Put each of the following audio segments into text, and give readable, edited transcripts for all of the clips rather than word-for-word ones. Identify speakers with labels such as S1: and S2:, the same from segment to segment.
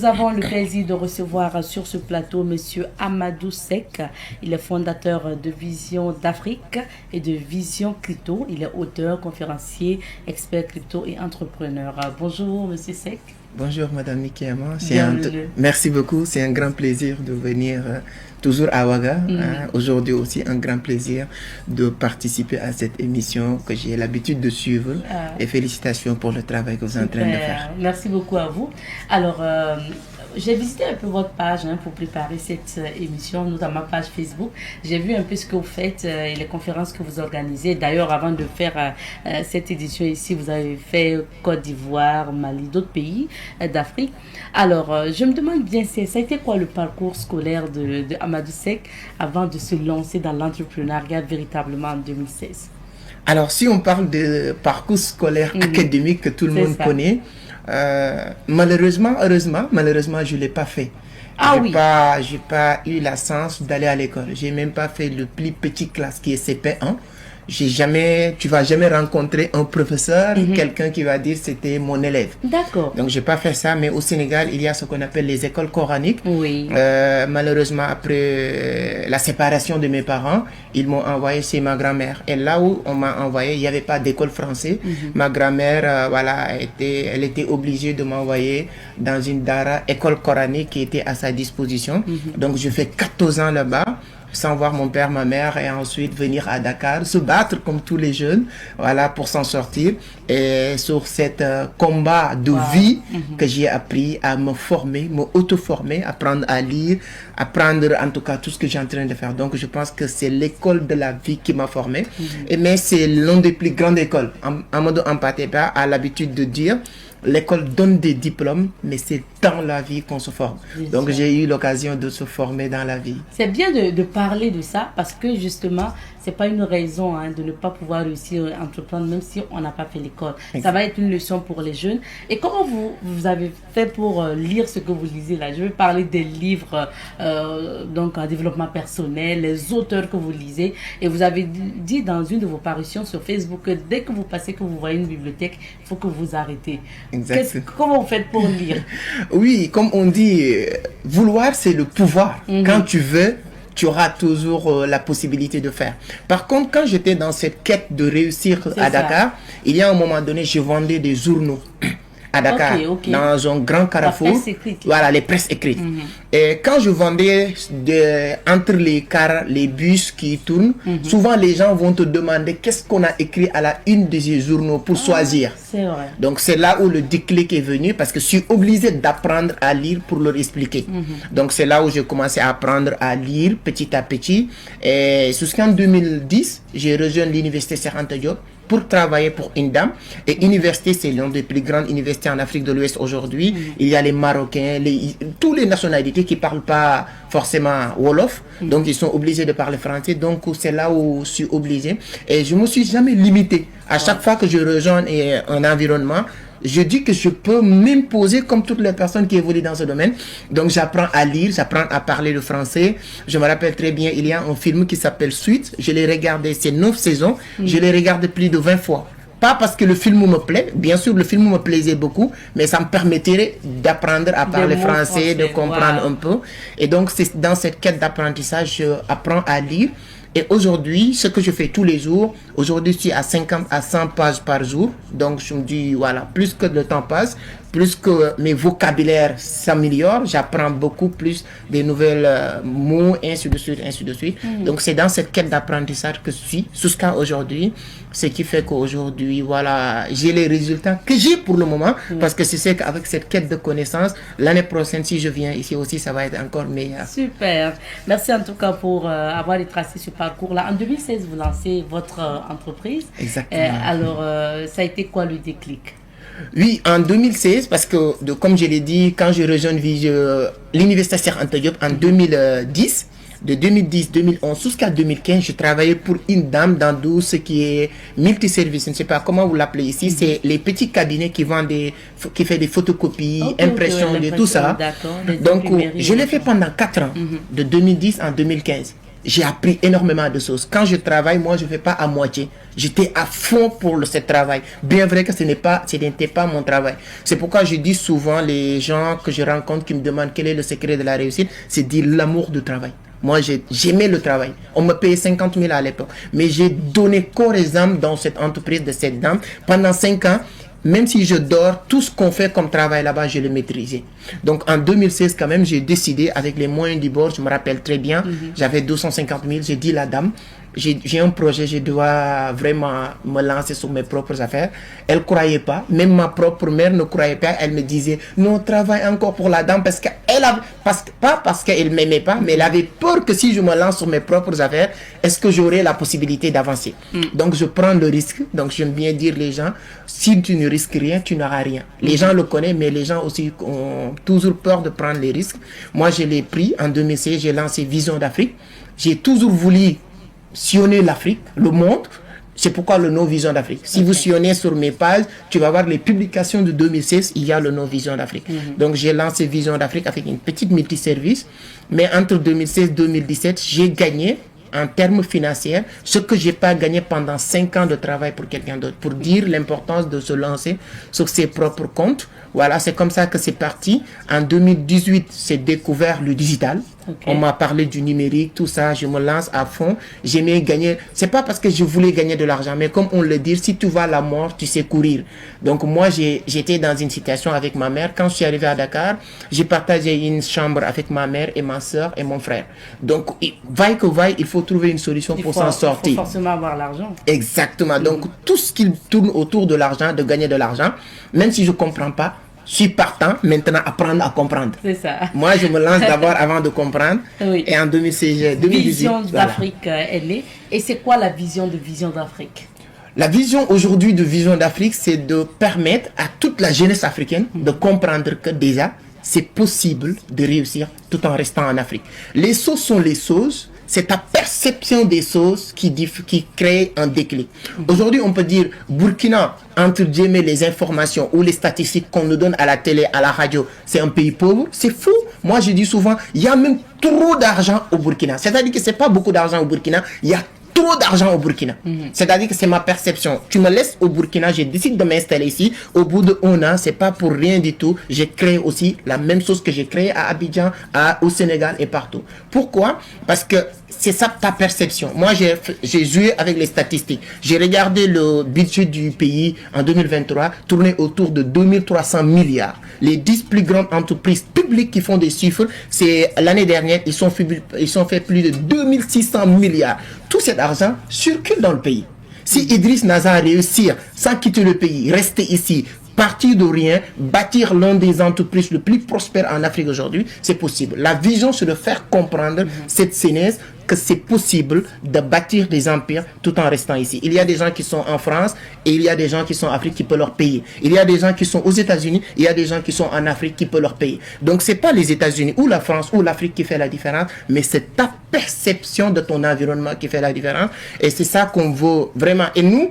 S1: nous avons le plaisir de recevoir sur ce plateau Monsieur Amadou Seck. Il est fondateur de Vision d'Afrique et de Vision Crypto. Il est auteur, conférencier, expert crypto et entrepreneur. Bonjour Monsieur Seck.
S2: Bonjour Madame Nikema. Merci beaucoup. C'est un grand plaisir de venir toujours à Ouaga. Aujourd'hui aussi un grand plaisir de participer à cette émission que j'ai l'habitude de suivre. Et félicitations pour le travail que vous êtes en train de faire.
S1: Merci beaucoup à vous. Alors, j'ai visité un peu votre page pour préparer cette émission, notamment ma page Facebook. J'ai vu un peu ce que vous faites et les conférences que vous organisez. D'ailleurs, avant de faire cette édition ici, vous avez fait Côte d'Ivoire, Mali, d'autres pays d'Afrique. Alors, je me demande bien, ça a été quoi le parcours scolaire de Amadou Seck avant de se lancer dans l'entrepreneuriat véritablement en 2016?
S2: Alors, si on parle de parcours scolaire académique que tout le monde connaît, malheureusement, je ne l'ai pas fait. J'ai pas eu la chance d'aller à l'école. J'ai même pas fait le plus petit classe qui est CP1. Tu vas jamais rencontrer un professeur, quelqu'un qui va dire c'était mon élève.
S1: D'accord.
S2: Donc j'ai pas fait ça, mais au Sénégal, il y a ce qu'on appelle les écoles coraniques.
S1: Oui.
S2: Malheureusement, après la séparation de mes parents, ils m'ont envoyé chez ma grand-mère. Et là où on m'a envoyé, il n'y avait pas d'école française. Ma grand-mère, elle était obligée de m'envoyer dans une dara, école coranique qui était à sa disposition. Donc je fais 14 ans là-bas, sans voir mon père, ma mère, et ensuite venir à Dakar, se battre comme tous les jeunes, pour s'en sortir. Et sur cet combat de vie que j'ai appris à me former, me auto-former, apprendre à lire, apprendre en tout cas tout ce que j'ai en train de faire. Donc je pense que c'est l'école de la vie qui m'a formé. Mais c'est l'une des plus grandes écoles. Amadou Hampâté-Bâ a l'habitude de dire: l'école donne des diplômes, mais c'est dans la vie qu'on se forme. Donc j'ai eu l'occasion de se former dans la vie.
S1: C'est bien de parler de ça parce que justement, c'est pas une raison de ne pas pouvoir réussir à entreprendre même si on n'a pas fait l'école. Ça va être une leçon pour les jeunes. Et comment vous avez fait pour lire ce que vous lisez là? Je vais parler des livres donc en développement personnel, les auteurs que vous lisez. Et vous avez dit dans une de vos parutions sur Facebook que dès que vous passez, que vous voyez une bibliothèque, il faut que vous arrêtez. Comment vous faites pour lire?
S2: Oui, comme on dit, vouloir c'est le pouvoir. Quand tu veux, tu auras toujours la possibilité de faire. Par contre, quand j'étais dans cette quête de réussir à Dakar, il y a un moment donné, je vendais des journaux à Dakar, dans un grand carrefour. Voilà, les presses écrites. Et quand je vendais entre les cars, les bus qui tournent, souvent les gens vont te demander qu'est-ce qu'on a écrit à la une de ces journaux pour choisir.
S1: C'est vrai.
S2: Donc c'est là où le déclic est venu parce que je suis obligé d'apprendre à lire pour leur expliquer. Donc c'est là où j'ai commencé à apprendre à lire petit à petit. Et jusqu'en 2010, j'ai rejoint l'université Cheikh Anta Diop pour travailler pour INDAM. Et université, c'est l'une des plus grandes universités en Afrique de l'Ouest aujourd'hui. Il y a les Marocains, toutes les nationalités qui ne parlent pas forcément Wolof. Donc, ils sont obligés de parler français. Donc, c'est là où je suis obligé. Et je ne me suis jamais limité. À chaque fois que je rejoins un environnement, je dis que je peux m'imposer comme toutes les personnes qui évoluent dans ce domaine. Donc, j'apprends à lire, j'apprends à parler le français. Je me rappelle très bien, il y a un film qui s'appelle Suite. Je l'ai regardé, c'est 9 saisons. Je l'ai regardé plus de 20 fois. Pas parce que le film me plaît, bien sûr le film me plaisait beaucoup, mais ça me permettrait d'apprendre à parler français, de comprendre un peu. Et donc, c'est dans cette quête d'apprentissage, je apprends à lire. Et aujourd'hui, ce que je fais tous les jours, aujourd'hui, je suis à 50 à 100 pages par jour. Donc, je me dis, voilà, plus que le temps passe, plus que mes vocabulaires s'améliorent, j'apprends beaucoup plus des nouvelles mots, ainsi de suite, ainsi de suite. Donc, c'est dans cette quête d'apprentissage que je suis jusqu'à aujourd'hui. Ce qui fait qu'aujourd'hui, voilà, j'ai les résultats que j'ai pour le moment. Parce que je sais qu'avec cette quête de connaissances, l'année prochaine, si je viens ici aussi, ça va être encore meilleur.
S1: Super. Merci en tout cas pour avoir tracé ce parcours-là. En 2016, vous lancez votre entreprise.
S2: Exactement.
S1: Alors, ça a été quoi le déclic?
S2: Oui, en 2016, parce que, comme je l'ai dit, quand je rejoins l'université Cheikh Anta Diop en 2010, de 2010-2011 jusqu'à 2015, je travaillais pour INDAM dans tout ce qui est multiservice. Je ne sais pas comment vous l'appelez ici. C'est les petits cabinets qui vendent qui fait des photocopies, impressions, de tout ça. Donc, je l'ai fait pendant 4 ans, de 2010 en 2015. j'ai appris énormément de choses. Quand je travaille, moi, je ne fais pas à moitié. J'étais à fond pour ce travail. Bien vrai que ce n'était pas mon travail. C'est pourquoi je dis souvent, les gens que je rencontre qui me demandent quel est le secret de la réussite, c'est dire l'amour du travail. Moi, j'aimais le travail. On me payait 50 000 à l'époque. Mais j'ai donné corps et âme dans cette entreprise de cette dame. Pendant 5 ans, même si je dors, tout ce qu'on fait comme travail là-bas, je le maîtrisais. Donc en 2016, quand même, j'ai décidé, avec les moyens du bord, je me rappelle très bien, j'avais 250 000, j'ai dit à la dame, j'ai un projet, je dois vraiment me lancer sur mes propres affaires. Elle ne croyait pas, même ma propre mère ne croyait pas. Elle me disait, non, travaille encore pour la dame, pas parce qu'elle ne m'aimait pas, mais elle avait peur que si je me lance sur mes propres affaires, est-ce que j'aurais la possibilité d'avancer? Donc je prends le risque. Donc j'aime bien dire les gens, si tu ne risques rien, tu n'auras rien. Les gens le connaissent, mais les gens aussi ont toujours peur de prendre les risques. Moi, je l'ai pris en 2016, j'ai lancé Vision d'Afrique. J'ai toujours voulu sillonner l'Afrique, le monde. C'est pourquoi le nom Vision d'Afrique. Si vous sillonnez sur mes pages, tu vas voir les publications de 2016, il y a le nom Vision d'Afrique. Donc j'ai lancé Vision d'Afrique avec une petite multiservice. Mais entre 2016 et 2017, j'ai gagné en termes financiers ce que je n'ai pas gagné pendant 5 ans de travail pour quelqu'un d'autre. Pour dire l'importance de se lancer sur ses propres comptes. Voilà, c'est comme ça que c'est parti. En 2018, c'est découvert le digital. On m'a parlé du numérique, tout ça. Je me lance à fond. J'aimais gagner. C'est pas parce que je voulais gagner de l'argent, mais comme on le dit, si tu vas à la mort, tu sais courir. Donc moi, j'étais dans une situation avec ma mère. Quand je suis arrivé à Dakar, j'ai partagé une chambre avec ma mère et ma soeur et mon frère. Donc, vaille que vaille, il faut trouver une solution pour s'en sortir.
S1: Il faut forcément avoir l'argent.
S2: Exactement. Donc, tout ce qui tourne autour de l'argent, de gagner de l'argent, même si je ne comprends pas, je suis partant maintenant apprendre à comprendre.
S1: C'est ça.
S2: Moi, je me lance d'abord avant de comprendre. Oui. Et en 2016, 2018,
S1: Vision d'Afrique est née. Et c'est quoi la vision de Vision d'Afrique?
S2: La vision aujourd'hui de Vision d'Afrique, c'est de permettre à toute la jeunesse africaine de comprendre que déjà, c'est possible de réussir tout en restant en Afrique. Les choses sont les choses. C'est ta perception des choses qui crée un déclic. Aujourd'hui, on peut dire Burkina, entre guillemets, les informations ou les statistiques qu'on nous donne à la télé, à la radio, c'est un pays pauvre. C'est faux. Moi, je dis souvent, il y a même trop d'argent au Burkina. C'est-à-dire que c'est pas beaucoup d'argent au Burkina, il y a trop d'argent au Burkina. C'est-à-dire que c'est ma perception. Tu me laisses au Burkina, je décide de m'installer ici. Au bout de 1 an, c'est pas pour rien du tout. J'ai créé aussi la même chose que j'ai créé à Abidjan, au Sénégal et partout. Pourquoi? Parce que c'est ça ta perception. Moi, j'ai joué avec les statistiques. J'ai regardé le budget du pays en 2023 tourner autour de 2300 milliards. Les 10 plus grandes entreprises publiques qui font des chiffres, c'est l'année dernière, ils ont fait plus de 2600 milliards. Tout cet argent circule dans le pays. Si Idriss Naza réussit sans quitter le pays, rester ici, partir de rien, bâtir l'une des entreprises les plus prospères en Afrique aujourd'hui, c'est possible. La vision, c'est de faire comprendre cette jeunesse que c'est possible de bâtir des empires tout en restant ici. Il y a des gens qui sont en France et il y a des gens qui sont en Afrique qui peuvent leur payer. Il y a des gens qui sont aux États-Unis, il y a des gens qui sont en Afrique qui peuvent leur payer. Donc, c'est pas les États-Unis ou la France ou l'Afrique qui fait la différence, mais c'est ta perception de ton environnement qui fait la différence. Et c'est ça qu'on veut vraiment. Et nous,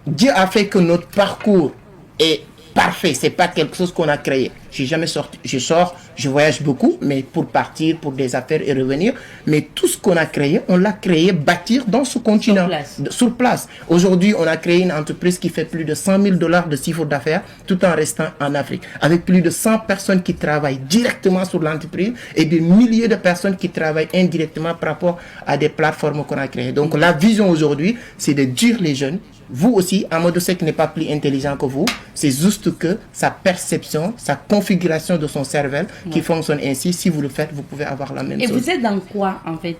S2: Dieu a fait que notre parcours est parfait, c'est pas quelque chose qu'on a créé. J'ai jamais sorti, je voyage beaucoup, mais pour partir, pour des affaires et revenir. Mais tout ce qu'on a créé, on l'a créé, bâtir dans ce continent, sur place. Aujourd'hui, on a créé une entreprise qui fait plus de 100 000 $ de chiffre d'affaires, tout en restant en Afrique, avec plus de 100 personnes qui travaillent directement sur l'entreprise et des milliers de personnes qui travaillent indirectement par rapport à des plateformes qu'on a créées. Donc, la vision aujourd'hui, c'est de dire les jeunes, vous aussi, Amadou Seck n'est pas plus intelligent que vous. C'est juste que sa perception, sa configuration de son cerveau qui fonctionne ainsi. Si vous le faites, vous pouvez avoir la même chose.
S1: Et vous êtes dans quoi, en fait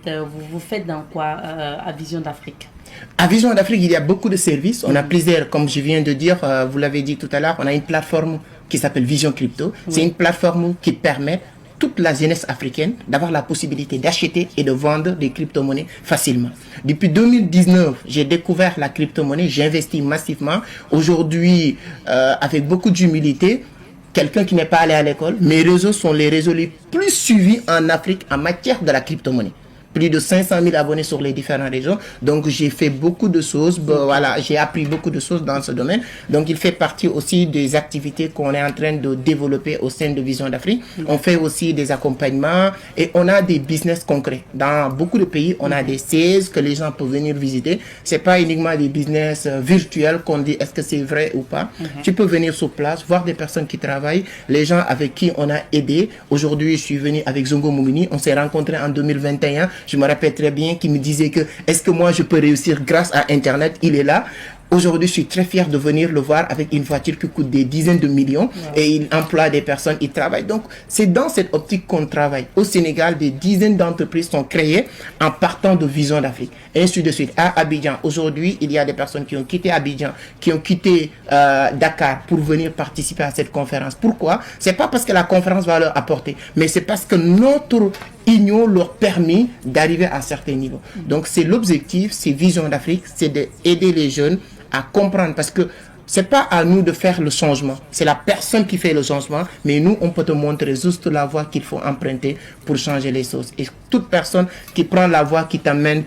S1: vous faites dans quoi à Vision d'Afrique?
S2: À Vision d'Afrique, il y a beaucoup de services. On a plusieurs, comme je viens de dire, vous l'avez dit tout à l'heure, on a une plateforme qui s'appelle Vision Crypto. C'est une plateforme qui permet toute la jeunesse africaine d'avoir la possibilité d'acheter et de vendre des crypto-monnaies facilement. Depuis 2019, j'ai découvert la crypto-monnaie, j'ai investi massivement. Aujourd'hui, avec beaucoup d'humilité, quelqu'un qui n'est pas allé à l'école, mes réseaux sont les réseaux les plus suivis en Afrique en matière de la crypto-monnaie. plus de 500 000 abonnés sur les différentes régions. Donc, j'ai fait beaucoup de choses. Voilà, j'ai appris beaucoup de choses dans ce domaine. Donc, il fait partie aussi des activités qu'on est en train de développer au sein de Vision d'Afrique. On fait aussi des accompagnements et on a des business concrets. Dans beaucoup de pays, on a des sièges que les gens peuvent venir visiter. C'est pas uniquement des business virtuels qu'on dit est-ce que c'est vrai ou pas. Tu peux venir sur place, voir des personnes qui travaillent, les gens avec qui on a aidé. Aujourd'hui, je suis venu avec Zongo Mumini. On s'est rencontrés en 2021. Je me rappelle très bien qu'il me disait que est-ce que moi je peux réussir grâce à Internet. Il est là. Aujourd'hui, je suis très fier de venir le voir avec une voiture qui coûte des dizaines de millions et il emploie des personnes, il travaille. Donc, c'est dans cette optique qu'on travaille. Au Sénégal, des dizaines d'entreprises sont créées en partant de Vision d'Afrique. Et ainsi de suite. À Abidjan, aujourd'hui, il y a des personnes qui ont quitté Abidjan, qui ont quitté Dakar pour venir participer à cette conférence. Pourquoi? C'est pas parce que la conférence va leur apporter, mais c'est parce que notre union leur permet d'arriver à certains niveaux. Donc, c'est l'objectif, c'est Vision d'Afrique, c'est d'aider les jeunes à comprendre, parce que c'est pas à nous de faire le changement, c'est la personne qui fait le changement, mais nous on peut te montrer juste la voie qu'il faut emprunter pour changer les choses. Et toute personne qui prend la voie qui te mène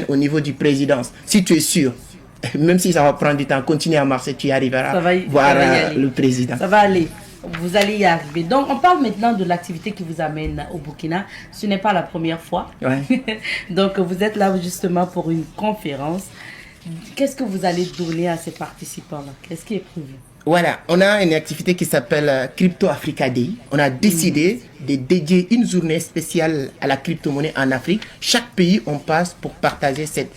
S2: au niveau du présidence, si tu es sûr, même si ça va prendre du temps, continue à marcher, tu y arriveras, voir le président.
S1: Ça va aller. Vous allez y arriver. Donc, on parle maintenant de l'activité qui vous amène au Burkina. Ce n'est pas la première fois.
S2: Ouais.
S1: Donc, vous êtes là justement pour une conférence. Qu'est-ce que vous allez donner à ces participants-là? Qu'est-ce qui est prévu?
S2: Voilà, on a une activité qui s'appelle Crypto Africa Day. On a décidé de dédier une journée spéciale à la crypto-monnaie en Afrique. Chaque pays, on passe pour partager cet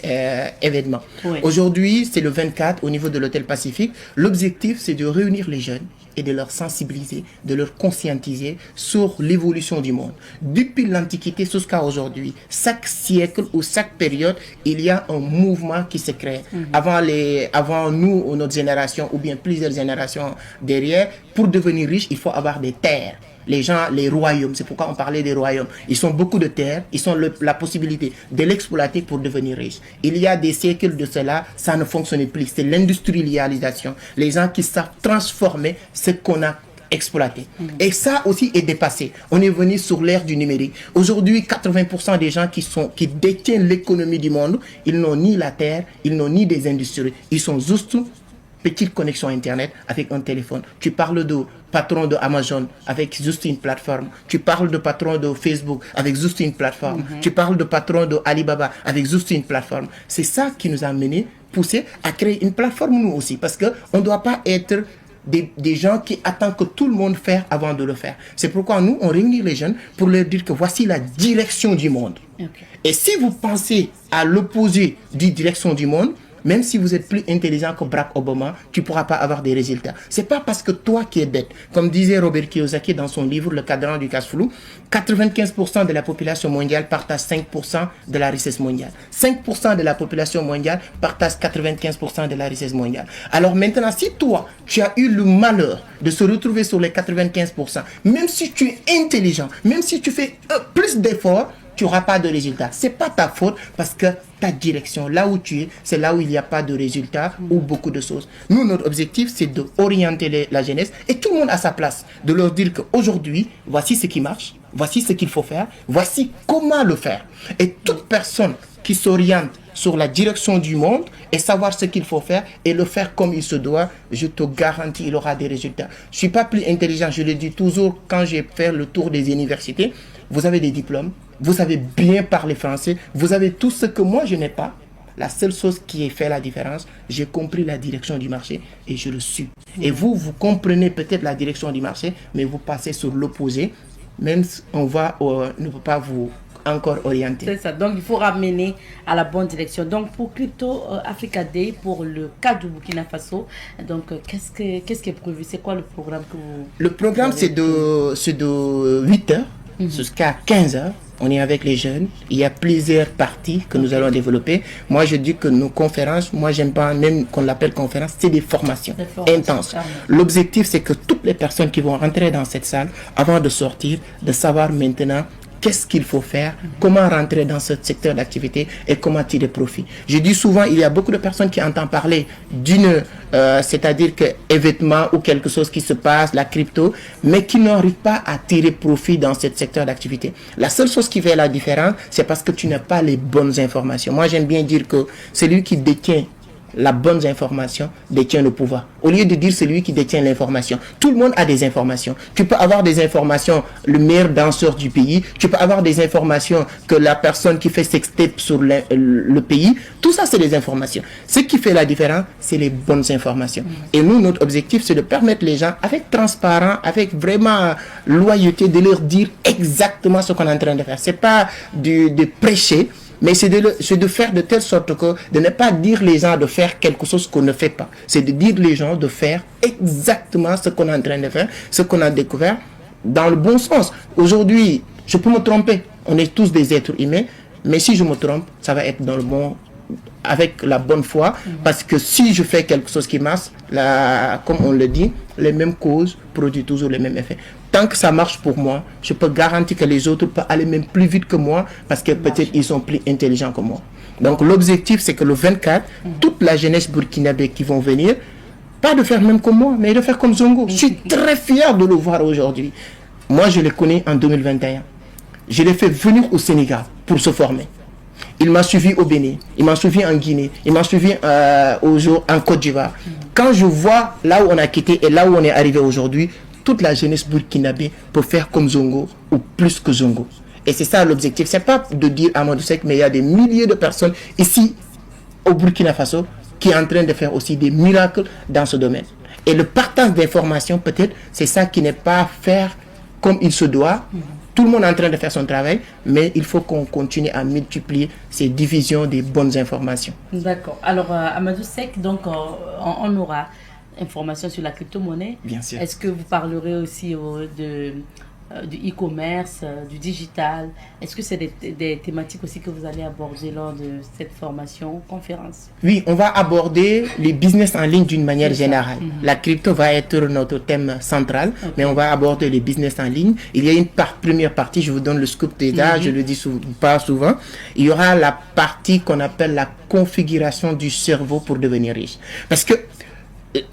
S2: événement. Oui. Aujourd'hui, c'est le 24 au niveau de l'Hôtel Pacifique. L'objectif, c'est de réunir les jeunes et de leur sensibiliser, de leur conscientiser sur l'évolution du monde. Depuis l'Antiquité jusqu'à aujourd'hui, chaque siècle ou chaque période, il y a un mouvement qui se crée. Avant nous, ou notre génération, ou bien plusieurs générations derrière, pour devenir riche, il faut avoir des terres. Les gens, les royaumes, c'est pourquoi on parlait des royaumes. Ils ont beaucoup de terres, ils ont la possibilité de l'exploiter pour devenir riches. Il y a des siècles de cela, ça ne fonctionnait plus. C'est l'industrialisation. Les gens qui savent transformer ce qu'on a exploité. Et ça aussi est dépassé. On est venu sur l'ère du numérique. Aujourd'hui, 80% des gens qui détiennent l'économie du monde, ils n'ont ni la terre, ils n'ont ni des industries. Ils sont juste petite connexion Internet avec un téléphone. Tu parles de patron de Amazon avec juste une plateforme. Tu parles de patron de Facebook avec juste une plateforme. Tu parles de patron de Alibaba avec juste une plateforme. C'est ça qui nous a poussé à créer une plateforme nous aussi. Parce qu'on ne doit pas être des gens qui attendent que tout le monde fasse avant de le faire. C'est pourquoi nous, on réunit les jeunes pour leur dire que voici la direction du monde. Okay. Et si vous pensez à l'opposé de la direction du monde, même si vous êtes plus intelligent que Barack Obama, tu ne pourras pas avoir des résultats. Ce n'est pas parce que toi qui es bête. Comme disait Robert Kiyosaki dans son livre Le cadran du cash-flow, 95% de la population mondiale partage 5% de la richesse mondiale. 5% de la population mondiale partage 95% de la richesse mondiale. Alors maintenant, si toi, tu as eu le malheur de se retrouver sur les 95%, même si tu es intelligent, même si tu fais plus d'efforts, tu n'auras pas de résultat. Ce n'est pas ta faute parce que ta direction, là où tu es, c'est là où il n'y a pas de résultat ou beaucoup de choses. Nous, notre objectif, c'est d'orienter la jeunesse et tout le monde à sa place. De leur dire qu'aujourd'hui, voici ce qui marche, voici ce qu'il faut faire, voici comment le faire. Et toute personne qui s'oriente sur la direction du monde et savoir ce qu'il faut faire et le faire comme il se doit, je te garantis, il aura des résultats. Je ne suis pas plus intelligent, je le dis toujours quand j'ai fait le tour des universités. Vous avez des diplômes, vous savez bien parler français, vous avez tout ce que moi je n'ai pas. La seule chose qui a fait la différence, j'ai compris la direction du marché et je le suis. Et vous comprenez peut-être la direction du marché, mais vous passez sur l'opposé, même si on ne peut pas vous encore orienter.
S1: C'est ça, donc il faut ramener à la bonne direction. Donc pour Crypto Africa Day, pour le cas du Burkina Faso, donc qu'est-ce qui est prévu? C'est quoi le programme que vous...
S2: Le programme c'est de 8h jusqu'à 15h. On est avec les jeunes. Il y a plusieurs parties que nous allons développer. Moi, je dis que nos conférences, moi, j'aime pas même qu'on l'appelle conférence, c'est des formations intenses. L'objectif, c'est que toutes les personnes qui vont rentrer dans cette salle, avant de sortir, de savoir maintenant qu'est-ce qu'il faut faire, comment rentrer dans ce secteur d'activité et comment tirer profit. Je dis souvent, il y a beaucoup de personnes qui entendent parler d'une, c'est-à-dire que événement ou quelque chose qui se passe, la crypto, mais qui n'arrivent pas à tirer profit dans ce secteur d'activité. La seule chose qui fait la différence, c'est parce que tu n'as pas les bonnes informations. Moi, j'aime bien dire que celui qui détient la bonne information détient le pouvoir. Au lieu de dire celui qui détient l'information. Tout le monde a des informations. Tu peux avoir des informations, le meilleur danseur du pays. Tu peux avoir des informations que la personne qui fait sextape sur le pays. Tout ça, c'est des informations. Ce qui fait la différence, c'est les bonnes informations. Et nous, notre objectif, c'est de permettre les gens, avec transparence, avec vraiment loyauté, de leur dire exactement ce qu'on est en train de faire. C'est pas de prêcher, mais c'est de faire de telle sorte que de ne pas dire les gens de faire quelque chose qu'on ne fait pas. C'est de dire les gens de faire exactement ce qu'on est en train de faire, ce qu'on a découvert dans le bon sens. Aujourd'hui, je peux me tromper. On est tous des êtres humains, mais si je me trompe, ça va être dans le bon, avec la bonne foi, parce que si je fais quelque chose qui marche, comme on le dit, les mêmes causes produisent toujours les mêmes effets. Tant que ça marche pour moi, je peux garantir que les autres peuvent aller même plus vite que moi, parce que peut-être ils sont plus intelligents que moi. Donc l'objectif, c'est que le 24, toute la jeunesse burkinabé qui vont venir, pas de faire même comme moi, mais de faire comme Zongo. Je suis très fier de le voir aujourd'hui. Moi, je le connais en 2021. Je l'ai fait venir au Sénégal pour se former. Il m'a suivi au Bénin, il m'a suivi en Guinée, il m'a suivi en Côte d'Ivoire. Quand je vois là où on a quitté et là où on est arrivé aujourd'hui, toute la jeunesse burkinabé peut faire comme Zongo ou plus que Zongo. Et c'est ça l'objectif. C'est pas de dire Amadou Seck, mais il y a des milliers de personnes ici au Burkina Faso qui est en train de faire aussi des miracles dans ce domaine. Et le partage d'informations, peut-être, c'est ça qui n'est pas faire comme il se doit. Tout le monde est en train de faire son travail, mais il faut qu'on continue à multiplier ces divisions des bonnes informations.
S1: D'accord. Alors, Amadou Seck, donc, on aura informations sur la crypto-monnaie.
S2: Bien sûr.
S1: Est-ce que vous parlerez aussi du e-commerce, du digital? Est-ce que c'est des thématiques aussi que vous allez aborder lors de cette formation, conférence?
S2: Oui, on va aborder les business en ligne d'une manière générale. La crypto va être notre thème central, mais on va aborder les business en ligne. Il y a une première partie, je vous donne le scoop déjà, je le dis pas souvent. Il y aura la partie qu'on appelle la configuration du cerveau pour devenir riche. Parce que,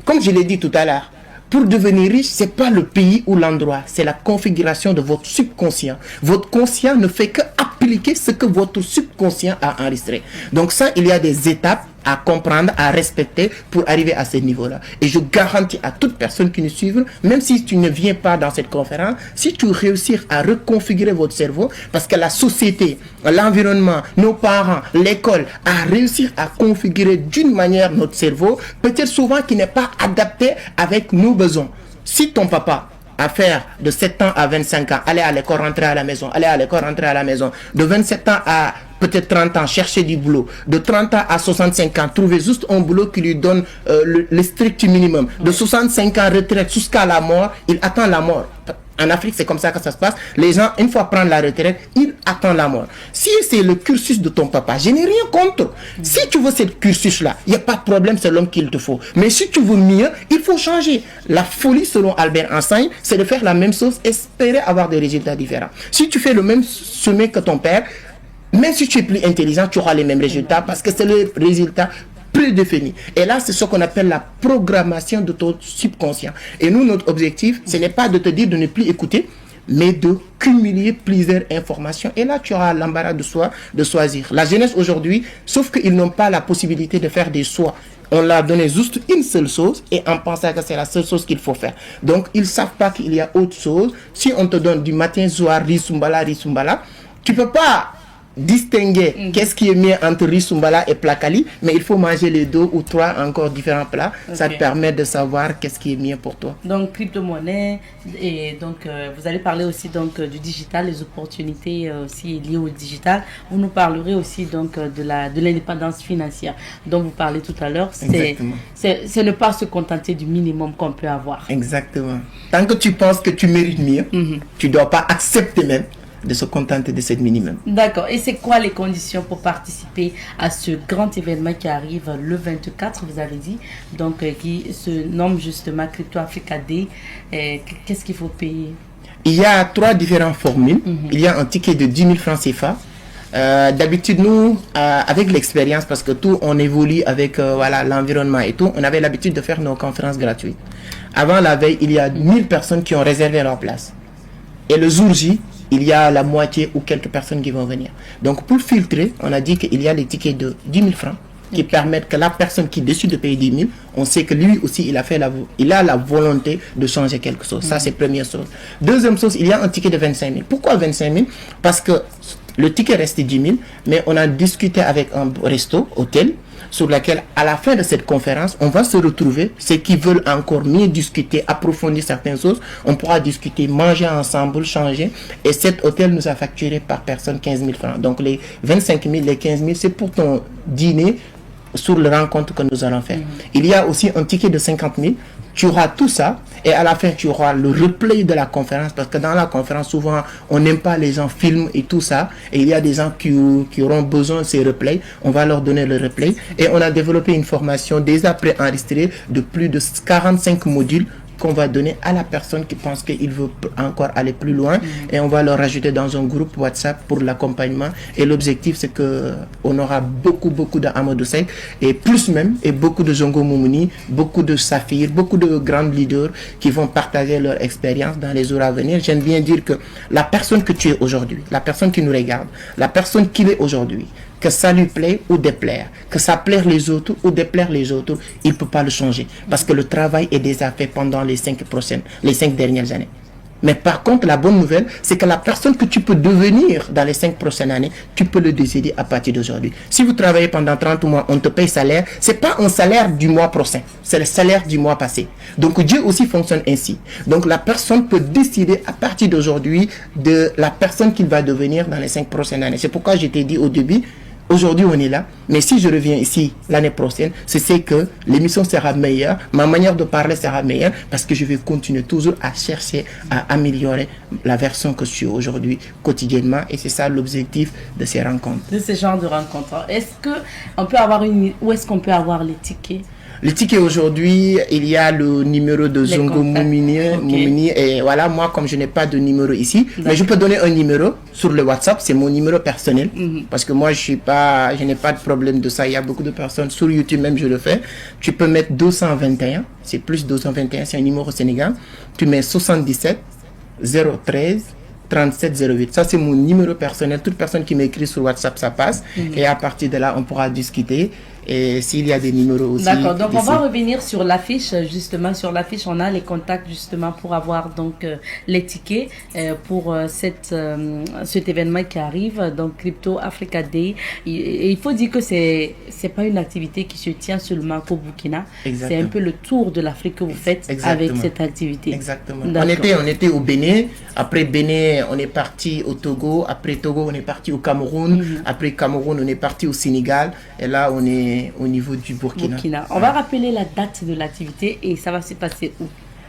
S2: comme je l'ai dit tout à l'heure, pour devenir riche, ce n'est pas le pays ou l'endroit, c'est la configuration de votre subconscient. Votre conscient ne fait que appliquer ce que votre subconscient a enregistré. Donc ça, il y a des étapes à comprendre, à respecter pour arriver à ce niveau-là. Et je garantis à toute personne qui nous suit, même si tu ne viens pas dans cette conférence, si tu réussis à reconfigurer votre cerveau, parce que la société, l'environnement, nos parents, l'école, a réussi à configurer d'une manière notre cerveau, peut-être souvent qui n'est pas adapté avec nos besoins. Si ton papa à faire de 7 ans à 25 ans, aller à l'école, rentrer à la maison, aller à l'école, rentrer à la maison, de 27 ans à peut-être 30 ans, chercher du boulot, de 30 ans à 65 ans, trouver juste un boulot qui lui donne le strict minimum, de 65 ans retraite jusqu'à la mort, il attend la mort. En Afrique, c'est comme ça que ça se passe. Les gens, une fois prendre la retraite, ils attendent la mort. Si c'est le cursus de ton papa, je n'ai rien contre. Si tu veux ce cursus-là, il n'y a pas de problème, c'est l'homme qu'il te faut. Mais si tu veux mieux, il faut changer. La folie, selon Albert Einstein, c'est de faire la même chose, espérer avoir des résultats différents. Si tu fais le même chemin que ton père, même si tu es plus intelligent, tu auras les mêmes résultats parce que c'est le résultat prédéfini. Et là, c'est ce qu'on appelle la programmation de ton subconscient. Et nous, notre objectif, ce n'est pas de te dire de ne plus écouter, mais de cumuler plusieurs informations. Et là, tu auras l'embarras de choisir. La jeunesse aujourd'hui, sauf qu'ils n'ont pas la possibilité de faire des choix. On leur a donné juste une seule chose et en pensant que c'est la seule chose qu'il faut faire. Donc, ils ne savent pas qu'il y a autre chose. Si on te donne du matin, soir, risumbala, tu ne peux pas distinguer qu'est-ce qui est mieux entre risumbala et plakali, mais il faut manger les 2 ou 3 encore différents plats. Okay. Ça te permet de savoir qu'est-ce qui est mieux pour toi.
S1: Donc crypto-monnaie, et donc vous allez parler aussi donc du digital, les opportunités aussi liées au digital. Vous nous parlerez aussi donc de l'indépendance financière dont vous parlez tout à l'heure. C'est ne pas se contenter du minimum qu'on peut avoir.
S2: Exactement. Tant que tu penses que tu mérites mieux, tu ne dois pas accepter même de se contenter de cette minimum.
S1: D'accord. Et c'est quoi les conditions pour participer à ce grand événement qui arrive le 24, vous avez dit, donc qui se nomme justement Crypto Africa Day. Qu'est-ce qu'il faut payer?
S2: Il y a 3 différentes formules. Il y a un ticket de 10 000 francs CFA. D'habitude, nous, avec l'expérience, parce que tout, on évolue avec voilà, l'environnement et tout, on avait l'habitude de faire nos conférences gratuites. Avant la veille, il y a 1000 personnes qui ont réservé leur place. Et le jour J, il y a la moitié ou quelques personnes qui vont venir. Donc, pour filtrer, on a dit qu'il y a les tickets de 10 000 francs qui permettent que la personne qui décide de payer 10 000, on sait que lui aussi, il a la volonté de changer quelque chose. Ça, c'est première chose. Deuxième chose, il y a un ticket de 25 000. Pourquoi 25 000? Parce que le ticket reste 10 000, mais on a discuté avec un resto, hôtel, sur laquelle, à la fin de cette conférence, on va se retrouver. Ceux qui veulent encore mieux discuter, approfondir certaines choses, on pourra discuter, manger ensemble, changer. Et cet hôtel nous a facturé par personne 15 000 francs. Donc les 25 000, les 15 000, c'est pour ton dîner sur le rencontre que nous allons faire. Il y a aussi un ticket de 50 000. Tu auras tout ça et à la fin, tu auras le replay de la conférence parce que dans la conférence, souvent, on n'aime pas les gens filment et tout ça. Et il y a des gens qui auront besoin de ces replays. On va leur donner le replay. Et on a développé une formation déjà préenregistrée de plus de 45 modules qu'on va donner à la personne qui pense qu'il veut encore aller plus loin et on va le rajouter dans un groupe WhatsApp pour l'accompagnement et l'objectif c'est que on aura beaucoup d'Amadou Seck et plus même et beaucoup de Zongo Moumouni, beaucoup de Saphir, beaucoup de grands leaders qui vont partager leur expérience dans les jours à venir. J'aime bien dire que la personne que tu es aujourd'hui, la personne qui nous regarde, la personne qu'il est aujourd'hui, que ça lui plaît ou déplaire, que ça plaire les autres ou déplaire les autres, il ne peut pas le changer. Parce que le travail est déjà fait pendant les 5 dernières années. Mais par contre, la bonne nouvelle, c'est que la personne que tu peux devenir dans les 5 prochaines années, tu peux le décider à partir d'aujourd'hui. Si vous travaillez pendant 30 mois, on te paye salaire, ce n'est pas un salaire du mois prochain, c'est le salaire du mois passé. Donc Dieu aussi fonctionne ainsi. Donc la personne peut décider à partir d'aujourd'hui de la personne qu'il va devenir dans les 5 prochaines années. C'est pourquoi je t'ai dit au début, aujourd'hui, on est là, mais si je reviens ici l'année prochaine, c'est que l'émission sera meilleure, ma manière de parler sera meilleure, parce que je vais continuer toujours à chercher à améliorer la version que je suis aujourd'hui quotidiennement, et c'est ça l'objectif de ces rencontres.
S1: De ce genre de rencontres. Est-ce qu'on peut avoir où est-ce qu'on peut avoir les tickets?
S2: Le ticket aujourd'hui, il y a le numéro de Zongo Moumouni. Et voilà, moi, comme je n'ai pas de numéro ici, mais je peux donner un numéro sur le WhatsApp. C'est mon numéro personnel. Parce que moi, je n'ai pas de problème de ça. Il y a beaucoup de personnes sur YouTube, même je le fais. Tu peux mettre 221. C'est plus 221. C'est un numéro Sénégal. Tu mets 77 013 37 08. Ça, c'est mon numéro personnel. Toute personne qui m'écrit sur WhatsApp, ça passe. Et à partir de là, on pourra discuter. Et s'il y a des numéros aussi.
S1: D'accord, donc on va revenir sur l'affiche. Justement, sur l'affiche, on a les contacts justement pour avoir donc les tickets pour cet événement qui arrive, donc Crypto Africa Day. Et il faut dire que c'est pas une activité qui se tient seulement qu'au Burkina. C'est un peu le tour de l'Afrique que vous faites avec cette activité.
S2: Exactement. On était au Bénin. Après Bénin, on est parti au Togo. Après Togo, on est parti au Cameroun. Après Cameroun, on est parti au Sénégal. Et là, on est au niveau du Burkina.
S1: On va rappeler la date de l'activité et ça va se passer où?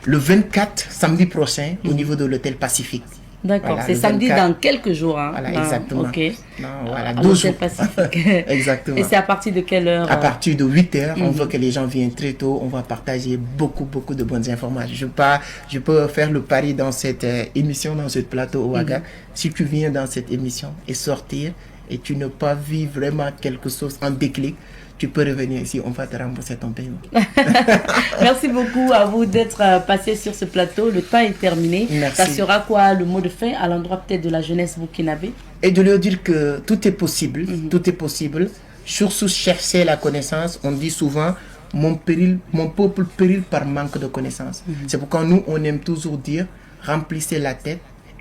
S2: Le 24, samedi prochain, au niveau de l'hôtel Pacifique.
S1: D'accord, voilà, c'est samedi 24. Dans quelques jours. Hein?
S2: Voilà, exactement.
S1: Ok.
S2: Voilà, 12 jours.
S1: Pacifique.
S2: Exactement.
S1: Et c'est à partir de quelle heure?
S2: À partir de 8 heures. On veut que les gens viennent très tôt. On va partager beaucoup de bonnes informations. Je peux faire le pari dans cette émission, dans ce plateau au Ouaga. Si tu viens dans cette émission et sortir et tu n'as pas vu vraiment quelque chose en déclic, tu peux revenir ici, on va te rembourser ton paiement.
S1: Merci beaucoup à vous d'être passé sur ce plateau. Le temps est terminé.
S2: Merci.
S1: Ça sera quoi le mot de fin à l'endroit peut-être de la jeunesse burkinabé?
S2: Et de leur dire que tout est possible. Tout est possible. Surtout chercher la connaissance. On dit souvent, mon peuple périt par manque de connaissance. C'est pourquoi nous, on aime toujours dire, remplissez la tête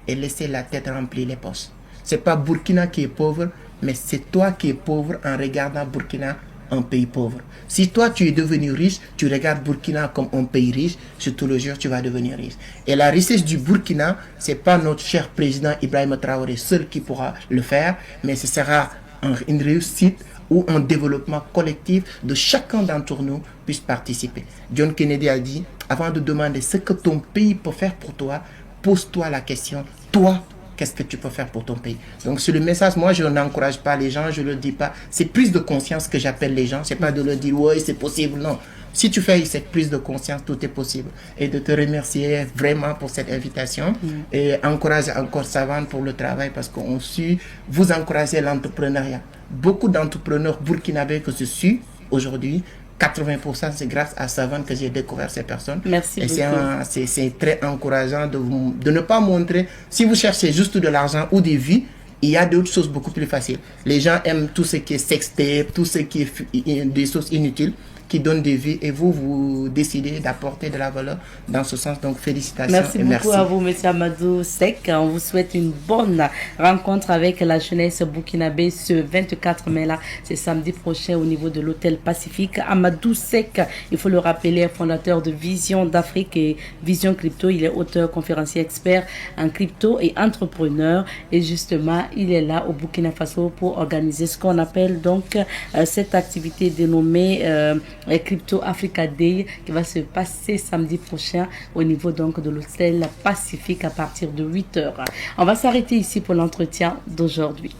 S2: et laissez la tête remplir les poches. C'est pas Burkina qui est pauvre, mais c'est toi qui es pauvre en regardant Burkina un pays pauvre. Si toi tu es devenu riche, tu regardes Burkina comme un pays riche, je te le jure, tu vas devenir riche. Et la richesse du Burkina, c'est pas notre cher président Ibrahima Traoré seul qui pourra le faire, mais ce sera une réussite ou un développement collectif de chacun d'entre nous puisse participer. John Kennedy a dit, avant de demander ce que ton pays peut faire pour toi, pose-toi la question, toi, qu'est-ce que tu peux faire pour ton pays. Donc c'est le message, moi je n'encourage pas les gens, je ne le dis pas. C'est prise de conscience que j'appelle les gens, c'est pas de leur dire ouais c'est possible, non. Si tu fais cette prise de conscience, tout est possible. Et de te remercier vraiment pour cette invitation et encourager encore Savane pour le travail parce qu'on suit, vous encouragez l'entrepreneuriat. Beaucoup d'entrepreneurs burkinabés que je suis aujourd'hui, 80% c'est grâce à Savane que j'ai découvert ces personnes.
S1: Merci
S2: et
S1: beaucoup.
S2: c'est très encourageant de ne pas montrer, si vous cherchez juste de l'argent ou des vies, il y a d'autres choses beaucoup plus faciles. Les gens aiment tout ce qui est sextape, tout ce qui est des choses inutiles qui donnent des vies et vous décidez d'apporter de la valeur dans ce sens. Donc félicitations
S1: Merci
S2: et
S1: beaucoup
S2: merci.
S1: à vous, Monsieur Amadou Seck. On vous souhaite une bonne rencontre avec la jeunesse burkinabé ce 24 mai là. C'est samedi prochain au niveau de l'hôtel Pacifique. Amadou Seck, il faut le rappeler, est fondateur de Vision d'Afrique et Vision Crypto. Il est auteur, conférencier, expert en crypto et entrepreneur. Et justement, il est là au Burkina Faso pour organiser ce qu'on appelle donc cette activité dénommée Crypto Africa Day qui va se passer samedi prochain au niveau donc de l'hôtel Pacifique à partir de 8h. On va s'arrêter ici pour l'entretien d'aujourd'hui.